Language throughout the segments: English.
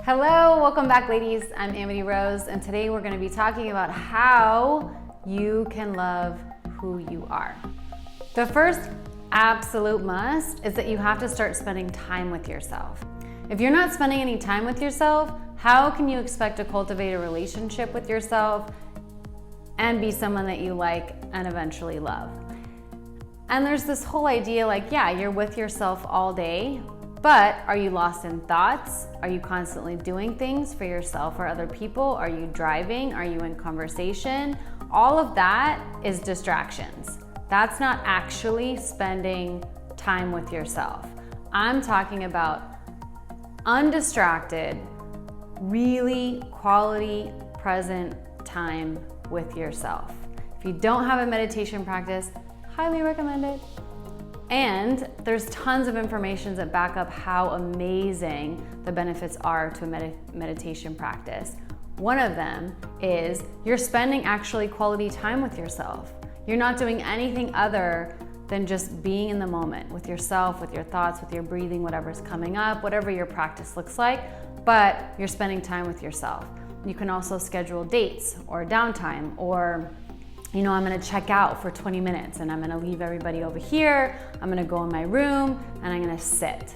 Hello, welcome back ladies. I'm Amity Rose, and today we're going to be talking about how you can love who you are. The first absolute must is that you have to start spending time with yourself. If you're not spending any time with yourself, how can you expect to cultivate a relationship with yourself and be someone that you like and eventually love? And there's this whole idea like, yeah, you're with yourself all day, but are you lost in thoughts? Are you constantly doing things for yourself or other people? Are you driving? Are you in conversation? All of that is distractions. That's not actually spending time with yourself. I'm talking about undistracted, really quality, present time with yourself. If you don't have a meditation practice, highly recommend it. And there's tons of information that back up how amazing the benefits are to a meditation practice. One of them is you're spending actually quality time with yourself. You're not doing anything other than just being in the moment with yourself, with your thoughts, with your breathing, whatever's coming up, whatever your practice looks like, but you're spending time with yourself. You can also schedule dates or downtime, or I'm gonna check out for 20 minutes and I'm gonna leave everybody over here, I'm gonna go in my room and I'm gonna sit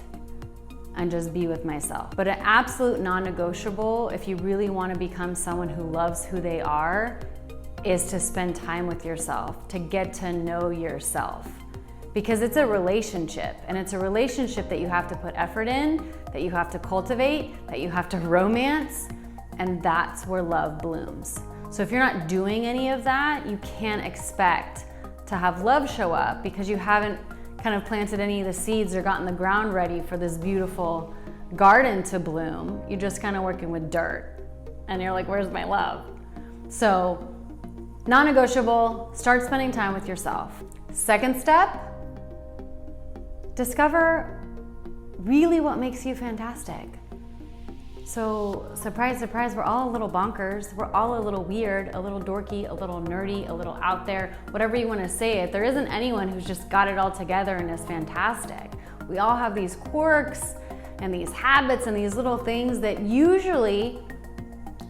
and just be with myself. But an absolute non-negotiable, if you really wanna become someone who loves who they are, is to spend time with yourself, to get to know yourself. Because it's a relationship, and it's a relationship that you have to put effort in, that you have to cultivate, that you have to romance, and that's where love blooms. So if you're not doing any of that, you can't expect to have love show up because you haven't kind of planted any of the seeds or gotten the ground ready for this beautiful garden to bloom. You're just kind of working with dirt and you're like, where's my love? So non-negotiable, start spending time with yourself. Second step, discover really what makes you fantastic. So surprise, surprise, we're all a little bonkers. We're all a little weird, a little dorky, a little nerdy, a little out there, whatever you want to say it. There isn't anyone who's just got it all together and is fantastic. We all have these quirks and these habits and these little things that usually,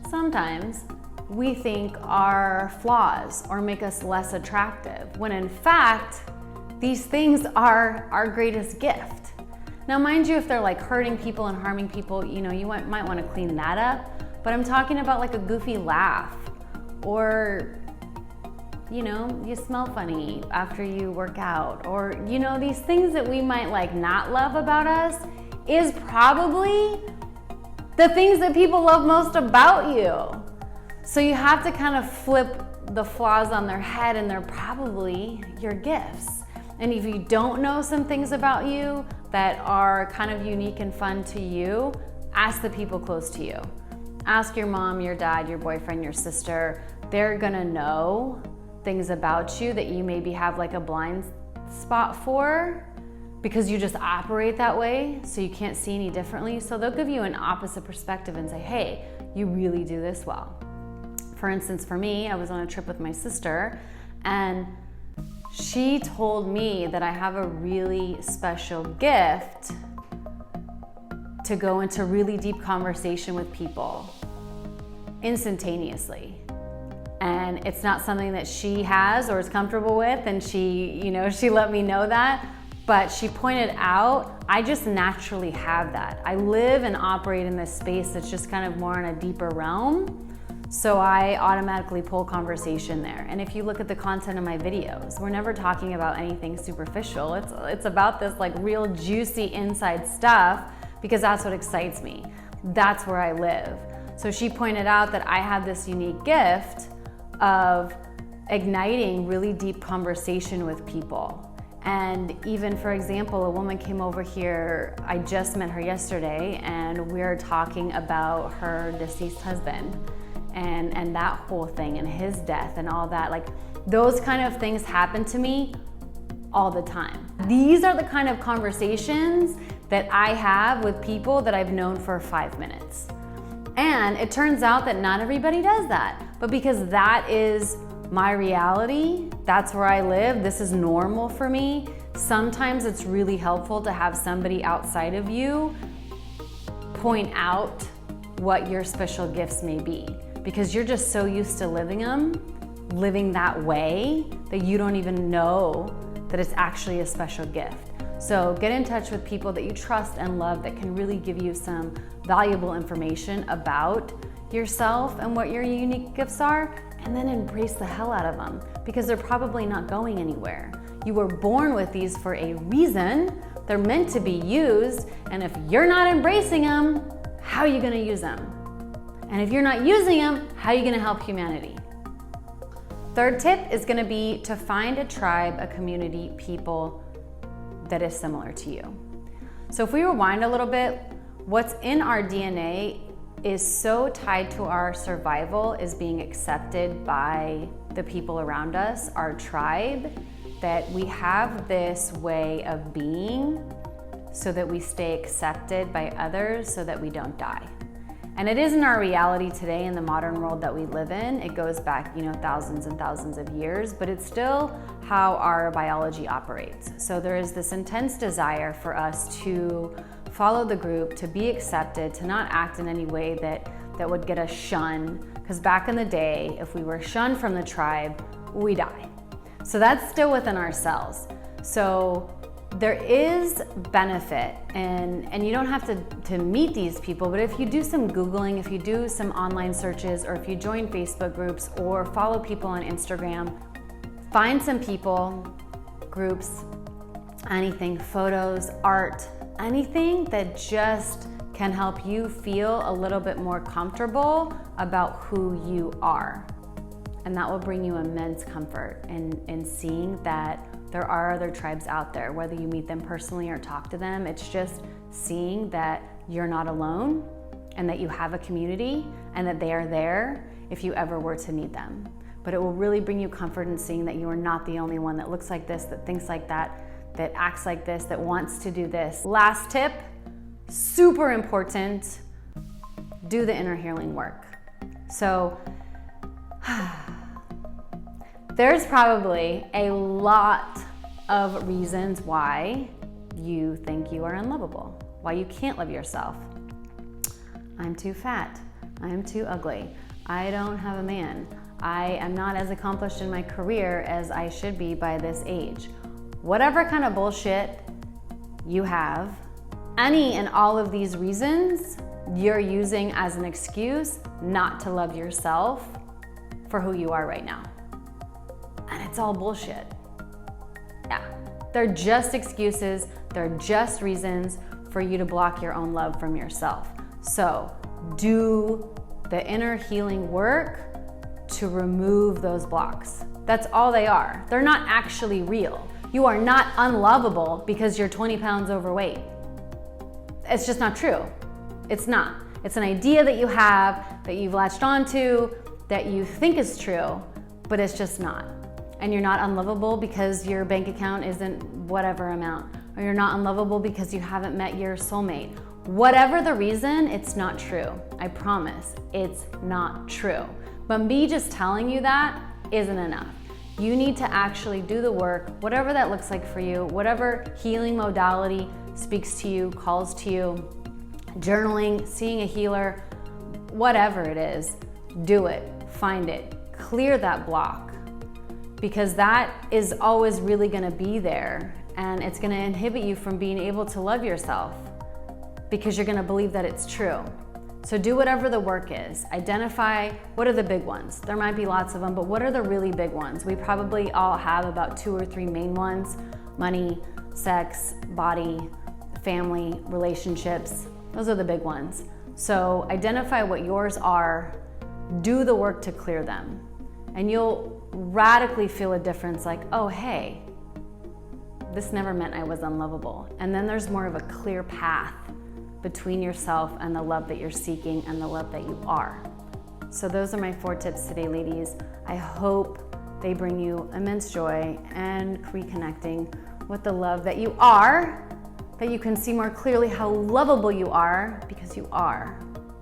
sometimes, we think are flaws or make us less attractive, when in fact, these things are our greatest gift. Now, mind you, if they're like hurting people and harming people, you might want to clean that up. But I'm talking about like a goofy laugh, or, you smell funny after you work out, or, these things that we might like not love about us is probably the things that people love most about you. So you have to kind of flip the flaws on their head, and they're probably your gifts. And if you don't know some things about you that are kind of unique and fun to you, ask the people close to you. Ask your mom, your dad, your boyfriend, your sister. They're gonna know things about you that you maybe have like a blind spot for because you just operate that way, so you can't see any differently. So they'll give you an opposite perspective and say, hey, you really do this well. For instance, for me, I was on a trip with my sister, and she told me that I have a really special gift to go into really deep conversation with people instantaneously. And it's not something that she has or is comfortable with, and she let me know that. But she pointed out, I just naturally have that. I live and operate in this space that's just kind of more in a deeper realm. So I automatically pull conversation there. And if you look at the content of my videos, we're never talking about anything superficial. It's about this like real juicy inside stuff, because that's what excites me. That's where I live. So she pointed out that I had this unique gift of igniting really deep conversation with people. And even, for example, a woman came over here, I just met her yesterday, and we're talking about her deceased husband. And that whole thing, and his death and all that. Like, those kind of things happen to me all the time. These are the kind of conversations that I have with people that I've known for 5 minutes. And it turns out that not everybody does that. But because that is my reality, that's where I live, this is normal for me, sometimes it's really helpful to have somebody outside of you point out what your special gifts may be, because you're just so used to living that way that you don't even know that it's actually a special gift. So get in touch with people that you trust and love that can really give you some valuable information about yourself and what your unique gifts are, and then embrace the hell out of them, because they're probably not going anywhere. You were born with these for a reason. They're meant to be used, and if you're not embracing them, how are you gonna use them? And if you're not using them, how are you gonna help humanity? Third tip is gonna be to find a tribe, a community, people that is similar to you. So if we rewind a little bit, what's in our DNA is so tied to our survival is being accepted by the people around us, our tribe, that we have this way of being so that we stay accepted by others so that we don't die. And it isn't our reality today in the modern world that we live in. It goes back, thousands and thousands of years, but it's still how our biology operates. So there is this intense desire for us to follow the group, to be accepted, to not act in any way that would get us shunned. Because back in the day, if we were shunned from the tribe, we die. So that's still within ourselves. So there is benefit, and you don't have to meet these people, but if you do some Googling, if you do some online searches, or if you join Facebook groups or follow people on Instagram, find some people, groups, anything, photos, art, anything that just can help you feel a little bit more comfortable about who you are. And that will bring you immense comfort in seeing that there are other tribes out there, whether you meet them personally or talk to them. It's just seeing that you're not alone and that you have a community and that they are there if you ever were to need them. But it will really bring you comfort in seeing that you are not the only one that looks like this, that thinks like that acts like this, that wants to do this. Last tip, super important, do the inner healing work. So, there's probably a lot of reasons why you think you are unlovable, why you can't love yourself. I'm too fat. I'm too ugly. I don't have a man. I am not as accomplished in my career as I should be by this age. Whatever kind of bullshit you have, any and all of these reasons you're using as an excuse not to love yourself for who you are right now. And it's all bullshit. Yeah, they're just excuses, they're just reasons for you to block your own love from yourself. So do the inner healing work to remove those blocks. That's all they are. They're not actually real. You are not unlovable because you're 20 pounds overweight. It's just not true. It's not. It's an idea that you have, that you've latched onto, that you think is true, but it's just not. And you're not unlovable because your bank account isn't whatever amount, or you're not unlovable because you haven't met your soulmate. Whatever the reason, it's not true. I promise, it's not true. But me just telling you that isn't enough. You need to actually do the work, whatever that looks like for you, whatever healing modality speaks to you, calls to you, journaling, seeing a healer, whatever it is, do it, find it, clear that block, because that is always really gonna be there, and it's gonna inhibit you from being able to love yourself because you're gonna believe that it's true. So do whatever the work is. Identify what are the big ones. There might be lots of them, but what are the really big ones? We probably all have about 2 or 3 main ones: money, sex, body, family, relationships. Those are the big ones. So identify what yours are, do the work to clear them, and you'll radically feel a difference, like, oh, hey, this never meant I was unlovable. And then there's more of a clear path between yourself and the love that you're seeking and the love that you are. So those are my 4 tips today, ladies. I hope they bring you immense joy and reconnecting with the love that you are, that you can see more clearly how lovable you are, because you are.